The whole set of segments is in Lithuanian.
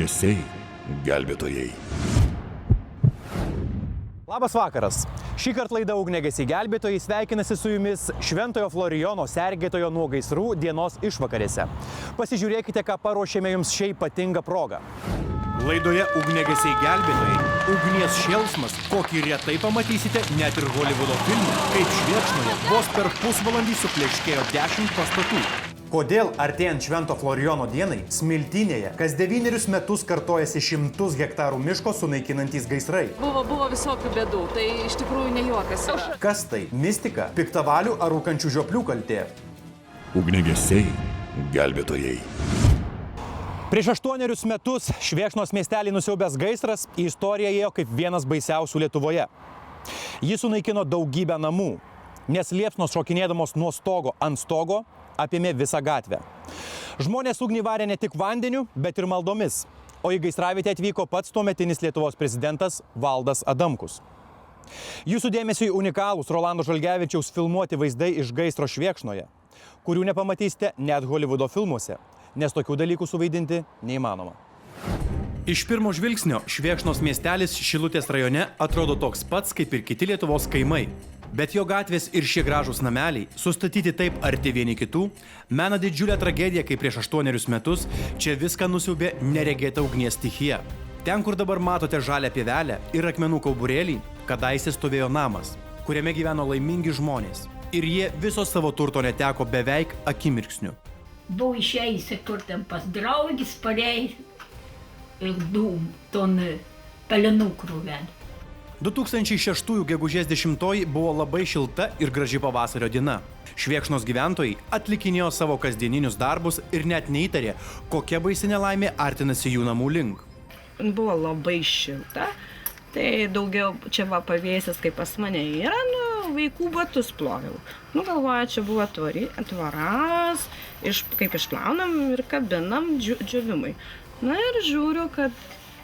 Ugniagesiai gelbėtojai. Labas vakaras. Šį kartą laida Ugniagesiai gelbėtojai sveikinasi su jumis Šventojo Florijono sergėtojo nuo gaisrų dienos išvakarėse. Pasižiūrėkite, ką paruošėme jums šią ypatingą progą. Laidoje Ugniagesiai gelbėtojai ugnies šėlsmas, kokį retai pamatysite net ir Holivudo filme, kaip Švėkšnoje vos per pusvalandį supleškėjo 10 pastatų. Kodėl artėjant Švento Florijono dienai Smiltynėje kas 9 metus kartojasi 100 hektarų miško sunaikinantys gaisrai? Buvo visokių bėdų, tai iš tikrųjų ne juokas. Kas tai? Mistika? Piktavalių ar rūkančių žioplių kaltė? Ugniagesiai gelbėtojai. Prieš 8 metus Švėkšnos miestelį nusiaubęs gaisras į istoriją ėjo kaip vienas baisiausių Lietuvoje. Jis sunaikino daugybę namų, nes liepsnos šokinėdamos nuo stogo ant stogo apėmė visą gatvę. Žmonės ugnį varė ne tik vandeniu, bet ir maldomis, o į gaisravietę atvyko pats tuometinis Lietuvos prezidentas Valdas Adamkus. Jūsų dėmesiui unikalūs Rolando Žalgevičiaus filmuoti vaizdai iš gaisro Švėkšnoje, kurių nepamatysite net Holivudo filmuose, nes tokių dalykų suvaidinti neįmanoma. Iš pirmo žvilgsnio Švėkšnos miestelis Šilutės rajone atrodo toks pats kaip ir kiti Lietuvos kaimai. Bet jo gatvės ir šie gražūs nameliai, sustatyti taip arti vieni kitų, mena didžiulę tragediją, kai prieš 8 metus čia viską nusiaubė neregėta ugnies stichija. Ten, kur dabar matote žalią pievelę ir akmenų kauburėlį, kadaise stovėjo namas, kuriame gyveno laimingi žmonės. Ir jie viso savo turto neteko beveik akimirksniu. Buvau išėjusi kur ten pas draugis, parei ir dūm, ton pelenų krūvelį. 2006 gegužės 10 buvo labai šilta ir graži pavasario diena. Švėkšnos gyventojai atlikinėjo savo kasdieninius darbus ir net neįtarė, kokia baisi nelaimė artinasi jų namų link. Buvo labai šilta, tai daugiau čia va pavėsis, kaip pas mane yra, vaikų batus ploviau. Galvoju, čia buvo tvaras, kaip išplaunam ir kabinam džiovimui. Ir žiūriu, kad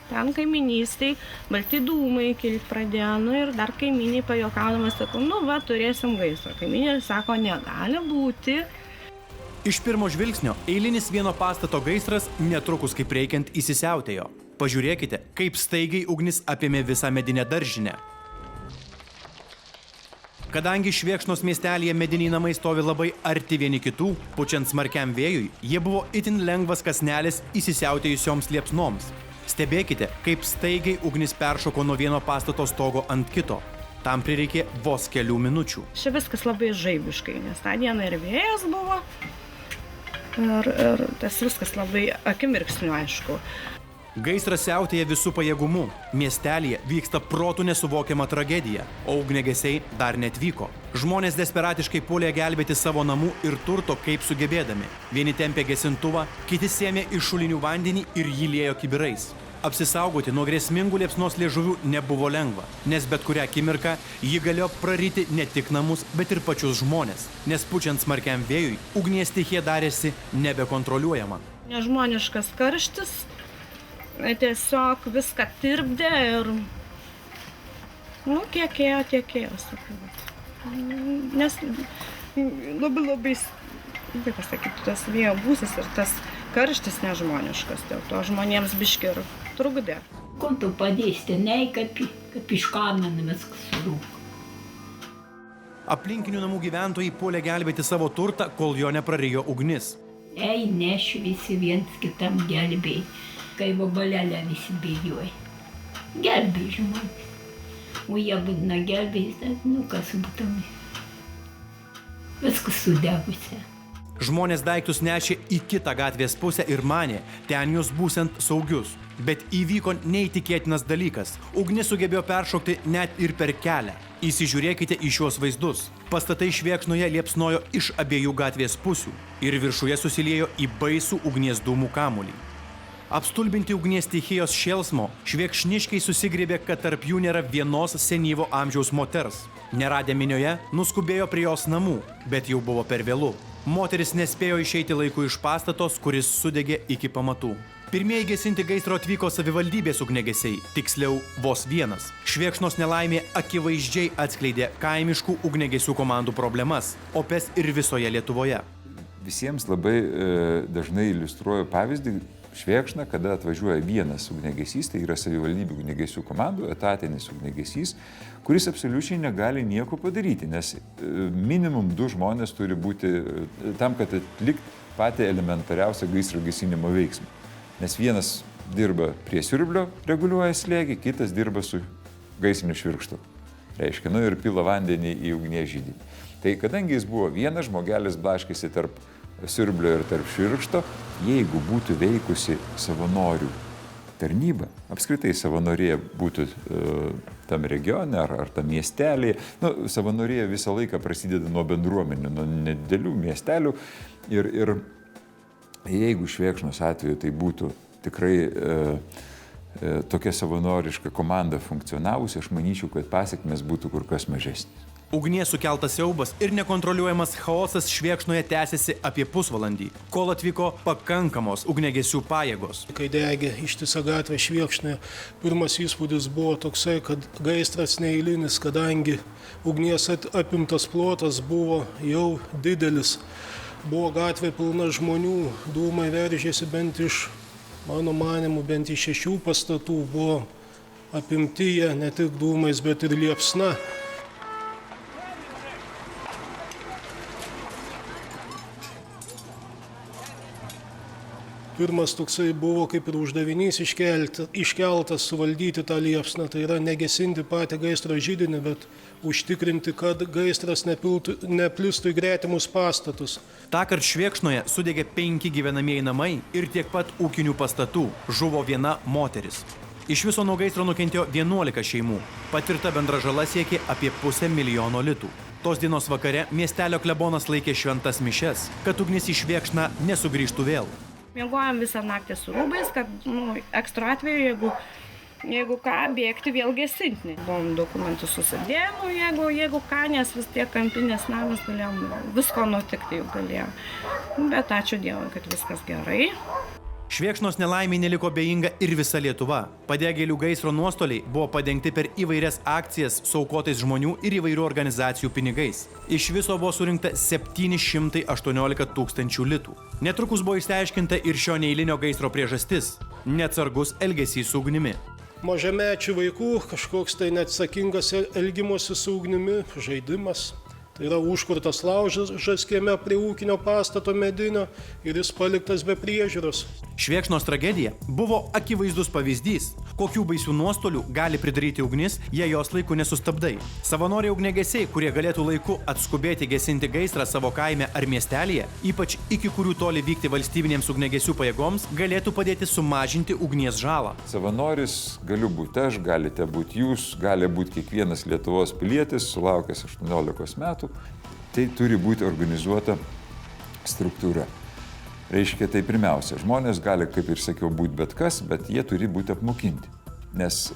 ten kaiminystėj balti dūmai kilt pradėjo, ir dar kaimynai pajokaudamas sako, turėsim gaisrą. Kaimynė sako, negali būti. Iš pirmo žvilgsnio eilinis vieno pastato gaisras netrukus kaip reikiant įsisiautėjo. Pažiūrėkite, kaip staigiai ugnis apėmė visą medinę daržinę. Kadangi Švėkšnos miestelyje mediniai namai stovi labai arti vieni kitų, pučiant smarkiam vėjui, jie buvo itin lengvas kasnelis įsisiautėjusioms liepsnoms. Stebėkite, kaip staigiai ugnis peršoko nuo vieno pastato stogo ant kito. Tam prireikė vos kelių minučių. Čia viskas labai žaibiškai, nes tą dieną ir vėjas buvo. Ir tas viskas labai akimirksniu, aišku. Gaisras siautėja visų pajėgumu. Miestelyje vyksta protų nesuvokiama tragedija, o ugniagesiai dar netvyko. Žmonės desperatiškai puolė gelbėti savo namų ir turto kaip sugebėdami. Vieni tempė gesintuvą, kiti sėmė iš šulinių vandenį ir jį liejo kibirais. Apsisaugoti nuo grėsmingų liepsnos liežuvių nebuvo lengva, nes bet kurią akimirką ji galėjo praryti ne tik namus, bet ir pačius žmonės, nes pučiant smarkiam vėjui, ugnies stichija darėsi nebekontroliuojama. Nežmoniškas karštis, tiesiog viską tirpdė ir, kiek ėjo, sakau. Nes labai, kaip pasakyti, tas vėjo gūsis ir tas karštis nežmoniškas, dėl to žmonėms biški ir trukdė. Kur tu padėsti, nei kaip iš kamino viskas surūko. Aplinkinių namų gyventojai puolė gelbėti savo turtą, kol jo neprarijo ugnis. Neš visi viens kitam gelbėj, kai vabalelę visi bėgioja. Gelbėj žmonės. O jie būdina gelbėj, kas būtumai. Viskas sudegusia. Žmonės daiktus nešė į kitą gatvės pusę ir manė, ten jūs būsant saugius. Bet įvyko neįtikėtinas dalykas. Ugnis sugebėjo peršokti net ir per kelią. Įsižiūrėkite į šiuos vaizdus. Pastatai Švėkšnoje liepsnojo iš abiejų gatvės pusių ir viršuje susiliejo į baisų ugnies dūmų kamuolį. Apstulbinti ugnies stichijos šėlsmo, švėkšniškiai susigrėbė, kad tarp jų nėra vienos senyvo amžiaus moters. Neradę minioje, nuskubėjo prie jos namų, bet jau buvo per vėlu. Moteris nespėjo išeiti laiku iš pastatos, kuris sudegė iki pamatų. Pirmieji gesinti gaisro atvyko savivaldybės ugniagesiai, tiksliau vos vienas. Švėkšnos nelaimė akivaizdžiai atskleidė kaimiškų ugniagesių komandų problemas, opes ir visoje Lietuvoje. Visiems labai dažnai iliustruoju pavyzdį, Švėkšną, kada atvažiuoja vienas ugniagesys, tai yra savivaldybių ugniagesių komandų, etatinis ugniagesys, kuris absoliučiai negali nieko padaryti, nes minimum 2 žmonės turi būti tam, kad atlikti patį elementariausią gaisro gesinimo veiksmą. Nes vienas dirba prie siurblio, reguliuoja slėgį, kitas dirba su gaisriniu švirkštu. Reiškia, ir pila vandenį į ugnies židinį. Tai kadangi jis buvo vienas, žmogelis blaškėsi tarp siurblio ir tarp švirkšto, jeigu būtų veikusi savanorių tarnyba, apskritai savanorija būtų tam regione ar tam miestelėje, savanorija visą laiką prasideda nuo bendruomenių, nuo nedidelių miestelių ir jeigu Švėkšnos atveju tai būtų tikrai tokia savanoriška komanda funkcionavusi, aš manyčiau, kad pasekmės būtų kur kas mažesnės. Ugnies sukeltas siaubas ir nekontroliuojamas chaosas Švėkšnoje tęsiasi apie pusvalandį, kol atvyko pakankamos ugniagesių pajėgos. Kai degė ištisa gatvė Švėkšnoje, pirmas įspūdis buvo toksai, kad gaisras neeilinis, kadangi ugnies apimtas plotas buvo jau didelis. Buvo gatvė pilna žmonių, dūmai veržėsi bent iš, mano manimu, bent iš 6 pastatų, buvo apimti jie ne tik dūmais, bet ir liepsna. Pirmas toksai buvo kaip ir uždavinys iškeltas suvaldyti tą liepsną, tai yra negesinti patį gaisro židinį, bet užtikrinti, kad gaisras neplistų į gretimus pastatus. Tąkart Švėkšnoje sudegė 5 gyvenamieji namai ir tiek pat ūkinių pastatų, žuvo 1 moteris. Iš viso nuo gaisro nukentėjo 11 šeimų, patirta bendra žala siekė apie 500 000 litų. Tos dienos vakare miestelio klebonas laikė šventas mišias, kad ugnis į Švėkšną nesugrįžtų vėl. Miegojom visą naktį su rūbais, kad ekstra atveju, jeigu ką, bėgti vėl gesinti. Buvom dokumentus susidėjom, jeigu ką, nes vis tiek kampinės namas galėjom, visko nutikti jau galėjom. Bet ačiū Dievui, kad viskas gerai. Švėkšnos nelaimei neliko bejinga ir visa Lietuva. Padegėlių gaisro nuostoliai buvo padengti per įvairias akcijas su aukotais žmonių ir įvairių organizacijų pinigais. Iš viso buvo surinkta 718 000 litų. Netrukus buvo išsiaiškinta ir šio neeilinio gaisro priežastis – neatsargus elgesys su ugnimi. Mažamečių vaikų kažkoks tai neatsakingas elgimosi su ugnimi, žaidimas. Tai yra užkurtas laužas kieme prie ūkinio pastato medinio ir jis paliktas be priežiūros. Švėkšnos tragedija buvo akivaizdus pavyzdys, kokių baisių nuostolių gali pridaryti ugnis, jei jos laiku nesustabdai. Savanoriai ugniagesiai, kurie galėtų laiku atskubėti gesinti gaisrą savo kaime ar miestelėje, ypač iki kurių toli vykti valstybinėms ugniagesių pajėgoms, galėtų padėti sumažinti ugnies žalą. Savanoris galiu būti aš, galite būti jūs, gali būti kiekvienas Lietuvos pilietis, sulaukęs 18 metų. Tai turi būti organizuota struktūra. Reiškia, tai pirmiausia, žmonės gali, kaip ir sakiau, būti bet kas, bet jie turi būti apmokinti. Nes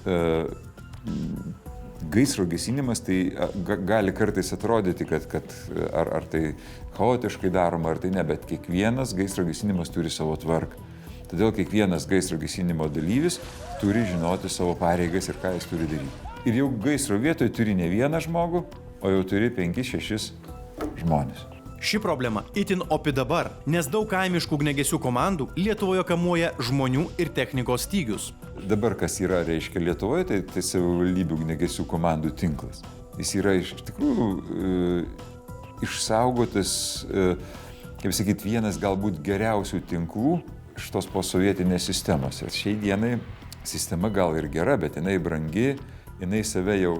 gaisro gesinimas tai gali kartais atrodyti, kad ar tai chaotiškai daroma, ar tai ne, bet kiekvienas gaisro gesinimas turi savo tvarką. Todėl kiekvienas gaisro gesinimo dalyvis turi žinoti savo pareigas ir ką jis turi daryti. Ir jau gaisro vietoje turi ne vieną žmogų, o jau turi 5-6 žmonės. Ši problema itin opi dabar, nes daug kaimiškų ugniagesių komandų Lietuvoje kamuoja žmonių ir technikos stygius. Dabar kas yra, reiškia, Lietuvoje, tai savivaldybių ugniagesių komandų tinklas. Jis yra iš tikrųjų išsaugotas, kaip sakyt, vienas galbūt geriausių tinklų šitos posovietinės sistemos. Šiai dienai sistema gal ir gera, bet jinai brangi, jinai save jau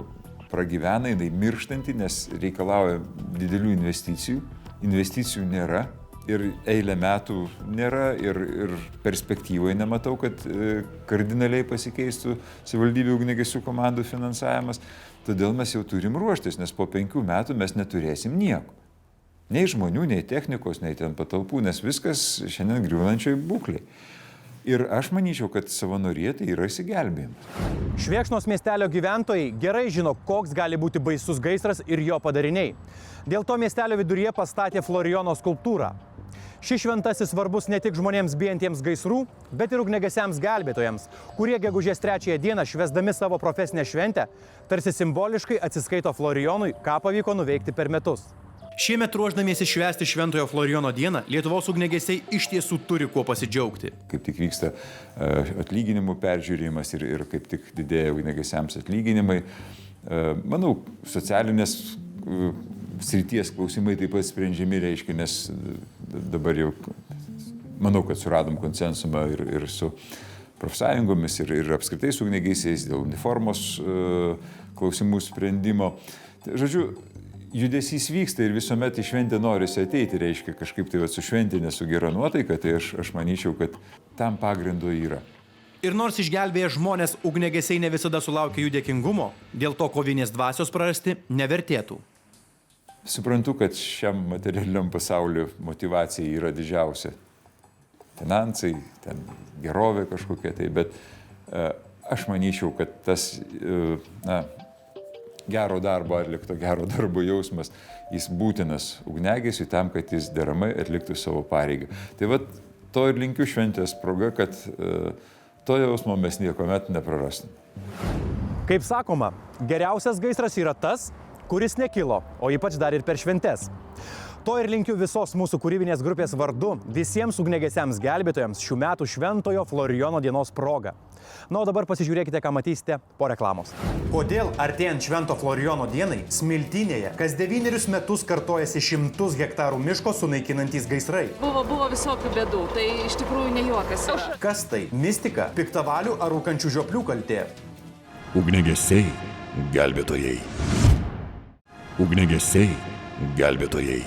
pragyvena, jinai mirštanti, nes reikalauja didelių investicijų. Investicijų nėra ir eilę metų nėra ir perspektyvoje nematau, kad kardinaliai pasikeistų savivaldybių ugniagesių komandų finansavimas. Todėl mes jau turim ruoštis, nes po 5 metų mes neturėsim nieko. Nei žmonių, nei technikos, nei ten patalpų, nes viskas šiandien griūnančioj būklėje. Ir aš manyčiau, kad savanorija tai yra išsigelbėjimas. Švėkšnos miestelio gyventojai gerai žino, koks gali būti baisus gaisras ir jo padariniai. Dėl to miestelio viduryje pastatė Florijono skulptūrą. Šis šventasis svarbus ne tik žmonėms bijantiems gaisrų, bet ir ugniagesiams gelbėtojams, kurie gegužės 3 dieną švęsdami savo profesinę šventę, tarsi simboliškai atsiskaito Florijonui, ką pavyko nuveikti per metus. Šiemet ruošdamiesi švęsti Šventojo Florijono dieną, Lietuvos ugniagesiai iš tiesų turi kuo pasidžiaugti. Kaip tik vyksta atlyginimų peržiūrėjimas ir kaip tik didėja ugniagesiams atlyginimai. Manau, socialinės srities klausimai taip pat sprendžiami, reiškia, nes dabar jau manau, kad suradom konsensumą ir su profsąjungomis ir apskritai su ugniagesiais dėl uniformos klausimų sprendimo. Žodžiu, judesys vyksta ir visuomet į šventę norisi ateiti, reiškia kažkaip tai su šventinė, su gera nuotaika, tai aš manyčiau, kad tam pagrindo yra. Ir nors išgelbėję žmonės ugniagesiai ne visada sulaukia jų dėkingumo, dėl to kovinės dvasios prarasti nevertėtų. Suprantu, kad šiam materialiam pasauliu motyvacija yra didžiausia. Finansai, ten gerovė kažkokia tai, bet aš manyčiau, kad tas gero darbo atlikto gero darbo jausmas, jis būtinas ugniagesiui tam, kad jis deramai atliktų savo pareigą. Tai vat to ir linkiu šventės proga, kad to jausmo mes niekuomet neprarastume. Kaip sakoma, geriausias gaisras yra tas, kuris nekilo, o ypač dar ir per šventes. To ir linkiu visos mūsų kūrybinės grupės vardu visiems ugniagesiams gelbėtojams šių metų Šventojo Florijono dienos proga. Na, o dabar pasižiūrėkite, ką matysite po reklamos. Kodėl artėjant Švento Florijono dienai Smiltynėje kas 9 metus kartojasi 100 hektarų miško sunaikinantys gaisrai? Buvo visokių bėdų, tai iš tikrųjų ne juokas. Kas tai? Mistika, piktavalių ar rūkančių žioplių kaltė? Ugniagesiai, gelbėtojai. Ugniagesiai, gelbėtojai.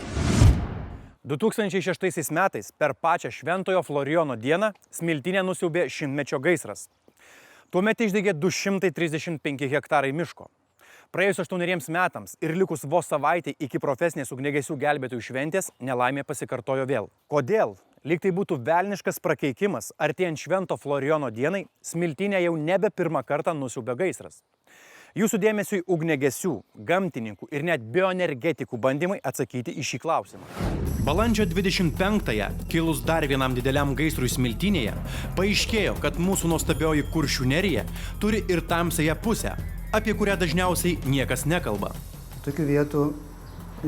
2006 metais per pačią Šventojo Florijono dieną Smiltynę nusiaubė 100-mečio gaisras. Tuomet išdegė 235 hektarai miško. Praėjus 8 metams ir likus vos savaitei iki profesinės ugniagesių gelbėtojų šventės, nelaimė pasikartojo vėl. Kodėl? Lyg tai būtų velniškas prakeikimas, artėjant Švento Florijono dienai Smiltynę jau nebe pirmą kartą nusiaubė gaisras. Jūsų dėmesiui ugniagesių, gamtininkų ir net bioenergetikų bandymai atsakyti į šį klausimą. Balandžio 25-ąją, kilus dar vienam dideliam gaisrui Smiltynėje, paaiškėjo, kad mūsų nuostabioji Kuršių nerija turi ir tamsiąją pusę, apie kurią dažniausiai niekas nekalba. Tokių vietų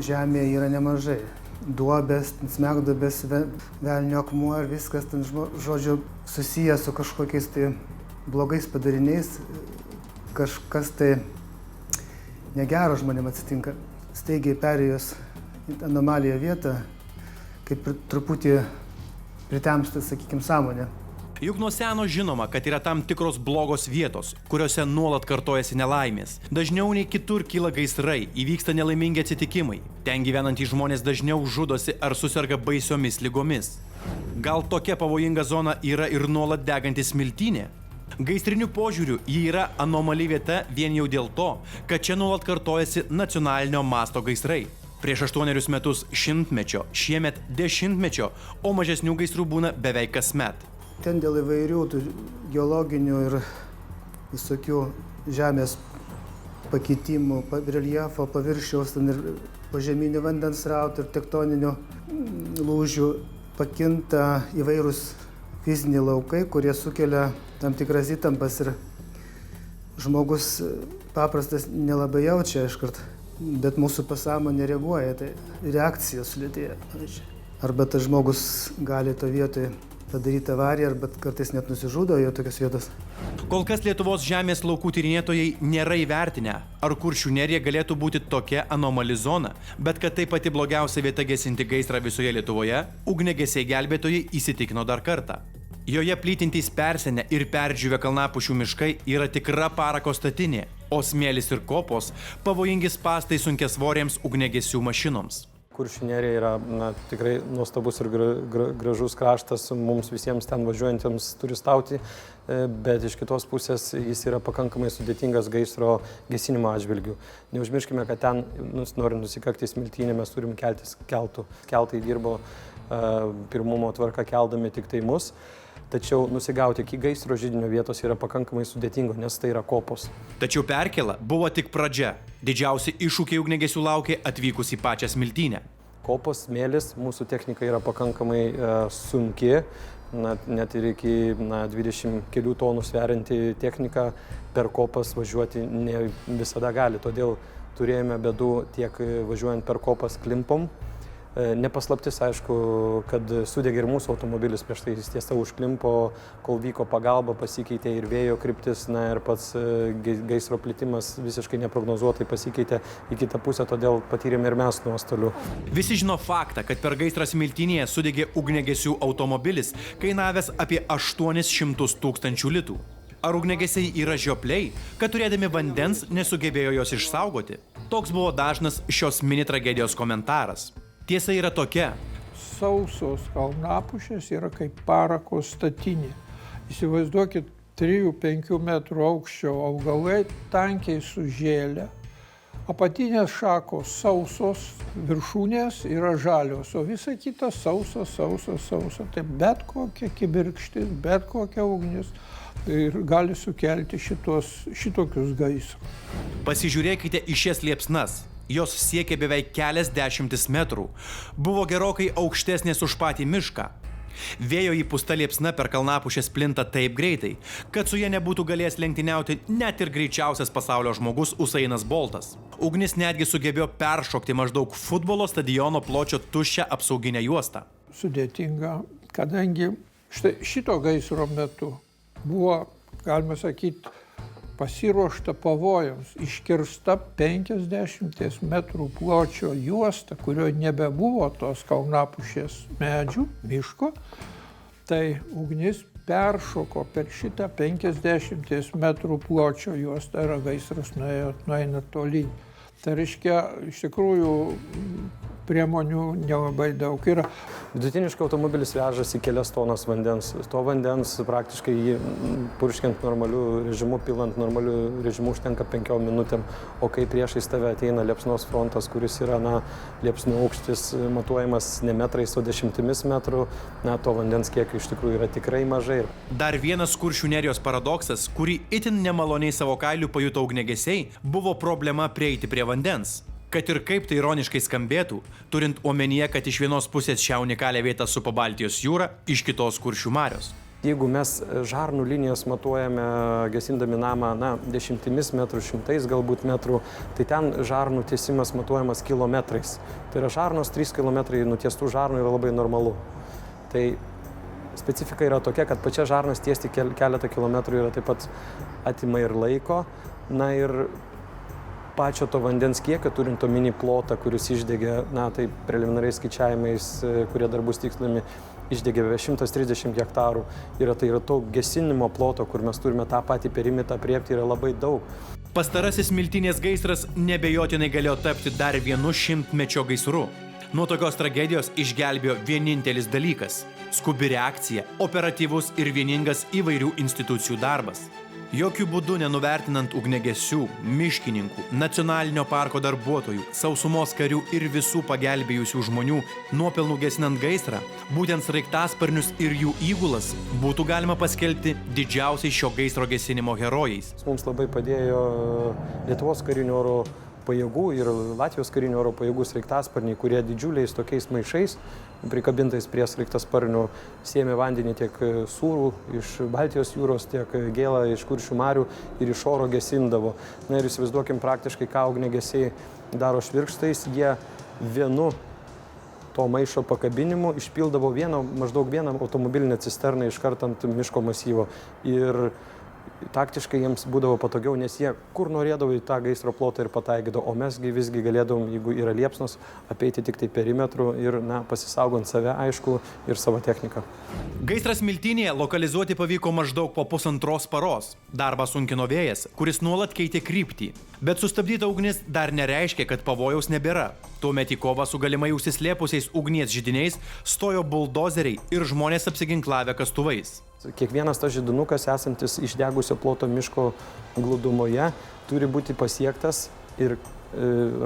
žemėje yra nemažai. Duobės, smegduobės, velnio akmuo ir viskas, ten, žodžiu, susijęs su kažkokiais tai blogais padariniais. Kažkas tai negero žmonėm atsitinka. Staigiai perėjus į anomaliją vietą, kaip truputį pritemsta, sakykime, sąmonė. Juk nuo seno žinoma, kad yra tam tikros blogos vietos, kuriuose nuolat kartojasi nelaimės. Dažniau nei kitur kyla gaisrai, įvyksta nelaimingi atsitikimai. Ten gyvenantys žmonės dažniau žudosi ar suserga baisiomis ligomis. Gal tokia pavojinga zona yra ir nuolat deganti Smiltynė? Gaisriniu požiūriu ji yra anomali vieta vien jau dėl to, kad čia nuolat kartojasi nacionalinio masto gaisrai. Prieš 8 metus 100-mečio, šiemet 10-mečio, o mažesnių gaisrų būna beveik kasmet. Ten dėl įvairių geologinių ir visokių žemės pakitimų, reljefo, paviršiaus ir požeminių vandens srautų ir tektoninių lūžių pakinta įvairūs fiziniai laukai, kurie sukelia tam tikras įtampas ir žmogus paprastas nelabai jaučia iškart, bet mūsų pasąmonė reaguoja, tai reakcija sulėtėja. Arba tas žmogus gali to vietoje padaryti avariją, arba kartais net nusižudo jo tokios vietos. Kol kas Lietuvos žemės laukų tyrinėtojai nėra įvertinę, ar Kuršių nerija galėtų būti tokia anomali zona, bet kad tai pati blogiausia vieta gesinti gaisrą visoje Lietuvoje, ugniagesiai gelbėtojai įsitikino dar kartą. Joje plytintys persenę ir perdžiūvę kalnapušių miškai yra tikra parako statinė, o smėlis ir kopos pavojingi spąstai sunkiasvorėms ugniagesių mašinoms. Kuršių nerija yra tikrai nuostabus ir gražus kraštas mums visiems ten važiuojantiems turistauti, bet iš kitos pusės jis yra pakankamai sudėtingas gaisro gesinimo atžvilgių. Neužmirškime, kad ten, norint nusikakti į Smiltynę, mes turim keltis keltų. Keltai dirbo pirmumo tvarka keldami tik tai mus. Tačiau nusigauti iki gaisro židinio vietos yra pakankamai sudėtingo, nes tai yra kopos. Tačiau perkėla buvo tik pradžia. Didžiausi iššūkiai ugniagesių laukė atvykus į pačią Smiltynę. Kopos, smėlis, mūsų technika yra pakankamai sunki, net ir iki 20 kelių tonų sverianti technika per kopas važiuoti ne visada gali. Todėl turėjome bėdų tiek važiuojant per kopas klimpom. Nepaslaptis, aišku, kad sudegė ir mūsų automobilis, prieš tai jis tiesa užklimpo, kol vyko pagalba, pasikeitė ir vėjo kryptis, na ir pats gaisro plitimas visiškai neprognozuotai pasikeitė į kitą pusę, todėl patyrėme ir mes nuostolių. Visi žino faktą, kad per gaisrą Smiltynėje sudegė ugniagesių automobilis, kainavęs apie 800 000 litų. Ar ugniagesiai yra žiopliai, kad turėdami vandens nesugebėjo jos išsaugoti? Toks buvo dažnas šios mini tragedijos komentaras. Tiesa yra tokia. Sausos kalnapušės yra kaip parako statinė. Įsivaizduokit, 3-5 metrų aukščio augalai tankiai sužėlę. Apatinės šakos sausos, viršūnės yra žalios, o visa kita sausa. Tai bet kokia kibirkštis, bet kokia ugnis ir gali sukelti šitokius gaisrus. Pasižiūrėkite į šias liepsnas. Jos siekia beveik keliasdešimtis metrų. Buvo gerokai aukštesnės už patį mišką. Vėjo įpūsta liepsna per kalnapušės plinta taip greitai, kad su ja nebūtų galėjęs lenktyniauti net ir greičiausias pasaulio žmogus Usainas Boltas. Ugnis netgi sugebėjo peršokti maždaug futbolo stadiono pločio tuščią apsauginę juostą. Sudėtinga, kadangi šito gaisro metu buvo, galima sakyti, pasiruošta pavojams, iškirsta 50 metrų pločio juosta, kurioje nebebuvo tos kalnapušės medžių, miško, tai ugnis peršoko per šitą 50 metrų pločio juostą ir gaisras nueina tolyn. Tai reiškia, iš tikrųjų, priemonių nelabai daug yra. Vidutiniškai automobilis vežasi kelias tonas vandens. To vandens praktiškai jį purškiant normaliu režimu, pilant normaliu režimu užtenka 5 minutėm. O kai priešais tave ateina liepsnos frontas, kuris yra, liepsnų aukštis matuojamas ne metrais, o 10 metrų, to vandens kiekio iš tikrųjų yra tikrai mažai. Dar vienas Kuršių Nerijos paradoksas, kurį itin nemaloniai savo kailiu pajuto ugniagesiai, buvo problema prieiti prie vandens. Kad ir kaip tai ironiškai skambėtų, turint omenyje, kad iš vienos pusės šią unikalią vietą supa Baltijos jūra, iš kitos Kuršių marios. Jeigu mes žarnų linijas matuojame gesindami namą, 10 metrų, 100 galbūt metrų, tai ten žarnų tiesimas matuojamas kilometrais. Tai yra žarnos 3 kilometrai nutiestų žarnų yra labai normalu. Tai specifika yra tokia, kad pačia žarnos tiesti keletą kilometrų yra taip pat atima ir laiko, ir pačio to vandens kiekio, turint omeny plotą, kuris išdegė, tai preliminariais skaičiavimais, kurie dar bus tikslami, išdegė 130 hektarų. Ir tai yra to gesinimo ploto, kur mes turime tą patį perimetrą apriepti, yra labai daug. Pastarasis Smiltynės gaisras nebejotinai galėjo tapti dar vienu šimtmečio gaisru. Nuo tokios tragedijos išgelbėjo vienintelis dalykas – skubi reakcija, operatyvus ir vieningas įvairių institucijų darbas. Jokių būdų nenuvertinant ugniagesių, miškininkų, nacionalinio parko darbuotojų, sausumos karių ir visų pagelbėjusių žmonių nuopelnų gesinant gaisrą, būtent sraigtasparnius ir jų įgulas būtų galima paskelbti didžiausiais šio gaisro gesinimo herojais. Mums labai padėjo Lietuvos karinių oro pajėgų ir Latvijos karinių oro pajėgų sraigtasparniai, kurie didžiuliais tokiais maišais, prikabintais prie sraigtasparnių, sėmė vandenį tiek sūrų iš Baltijos jūros, tiek gėlą iš Kuršių marių ir iš oro gesindavo. Ir įsivaizduokim praktiškai, ką ugniagesiai daro švirkštais, jie vienu to maišo pakabinimu išpildavo maždaug vieną automobilinę cisterną iškart ant miško masyvo. Ir taktiškai jiems būdavo patogiau, nes jie kur norėdavo į tą gaisro plotą ir pataikydavo, o mesgi visgi galėdavom, jeigu yra liepsnos, apeiti tik tai perimetrų ir, pasisaugant save, aišku, ir savo techniką. Gaisras Smiltynėje lokalizuoti pavyko maždaug po 1,5 paros. Darbą sunkino vėjas, kuris nuolat keitė kryptį. Bet sustabdyta ugnis dar nereiškia, kad pavojaus nebėra. Tuomet į kovą su galimai užsislėpusiais ugnies židiniais stojo buldozeriai ir žmonės apsiginklavę kastuvais. Kiekvienas tas židinukas, esantis išdegusio ploto miško glūdumoje, turi būti pasiektas ir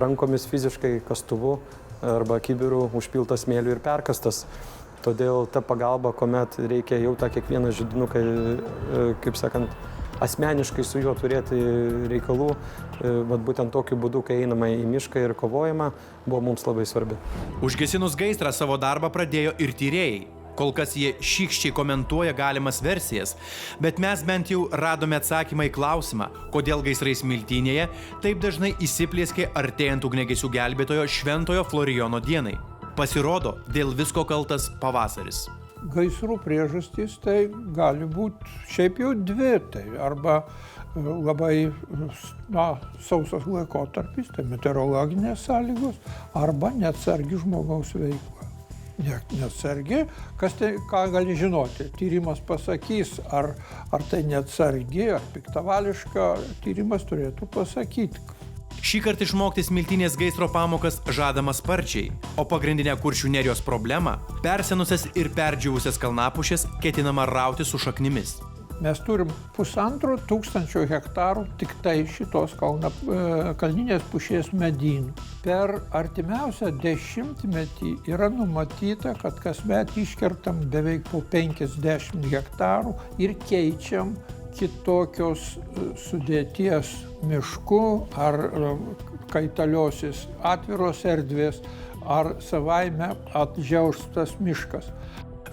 rankomis fiziškai kastuvu arba kibiru užpiltas smėliu ir perkastas. Todėl ta pagalba, kuomet reikia jau tą kiekvieną židinuką, kaip sakant, asmeniškai su juo turėti reikalų, būtent tokiu būdu, kai einama į mišką ir kovojama, buvo mums labai svarbi. Užgesinus gaisrą savo darbą pradėjo ir tyrėjai. Kol kas jie šykščiai komentuoja galimas versijas, bet mes bent jau radome atsakymą į klausimą, kodėl gaisrai Smiltynėje taip dažnai įsiplieskė artėjant ugniagesių gelbėtojo Šventojo Florijono dienai. Pasirodo, dėl visko kaltas pavasaris. Gaisrų priežastys tai gali būti šiaip jau dvi, tai arba labai sausas laikotarpis, tai meteorologinės sąlygos, arba neatsargi žmogaus veikla. Neatsargi, ką gali žinoti? Tyrimas pasakys, ar tai neatsargi, ar piktavališka, tyrimas turėtų pasakyti. Šįkart išmokti Smiltynės gaisro pamokas žadama sparčiai, o pagrindinę Kuršių nerijos problemą – persenusias ir perdžiūvusias kalnapušės ketinama rauti su šaknimis. Mes turim 1,5 tūkstančio hektarų tik tai šitos kalninės pušies medynų. Per artimiausią dešimtmetį yra numatyta, kad kasmet iškertam beveik po 50 hektarų ir keičiam kitokios sudėties miškų ar kaitaliosis atviros erdvės ar savaime atžiaustas miškas.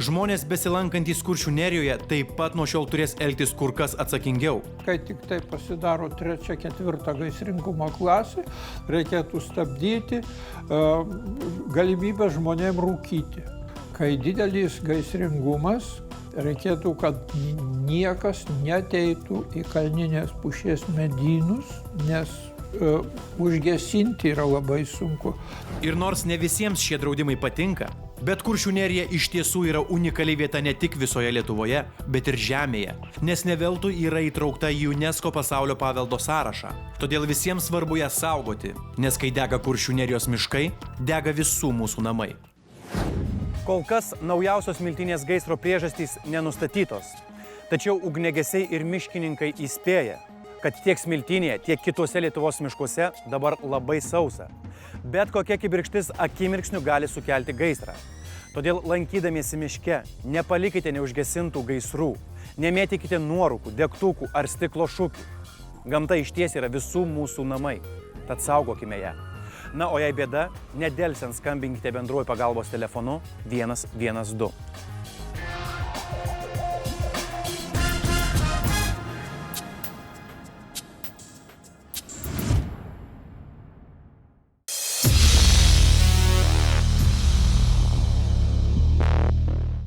Žmonės besilankantys Kuršių nerijoje taip pat nuo šiol turės elgtis kur kas atsakingiau. Kai tik tai pasidaro 3-4 gaisringumo klasė, reikėtų stabdyti galimybę žmonėm rūkyti. Kai didelis gaisringumas, reikėtų, kad niekas neateitų į kalninės pušies medynus, nes užgesinti yra labai sunku. Ir nors ne visiems šie draudimai patinka, bet Kuršių nerija iš tiesų yra unikali vieta ne tik visoje Lietuvoje, bet ir žemėje, nes ne veltui yra įtraukta į UNESCO pasaulio paveldo sąrašą. Todėl visiems svarbu ją saugoti, nes kai dega Kuršių nerijos miškai, dega visų mūsų namai. Kol kas naujausios Smiltynės gaisro priežastys nenustatytos, tačiau ugniagesiai ir miškininkai įspėja, kad tiek Smiltynėje, tiek kitose Lietuvos miškuose dabar labai sausa. Bet kokia kibirkštis akimirksniu gali sukelti gaisrą. Todėl lankydamiesi miške, nepalikite neužgesintų gaisrų, nemėtykite nuorūkų, degtukų ar stiklo šukių. Gamta išties yra visų mūsų namai, tad saugokime ją. Na, o jei bėda, nedelsiant skambinkite bendruoju pagalbos telefonu 112.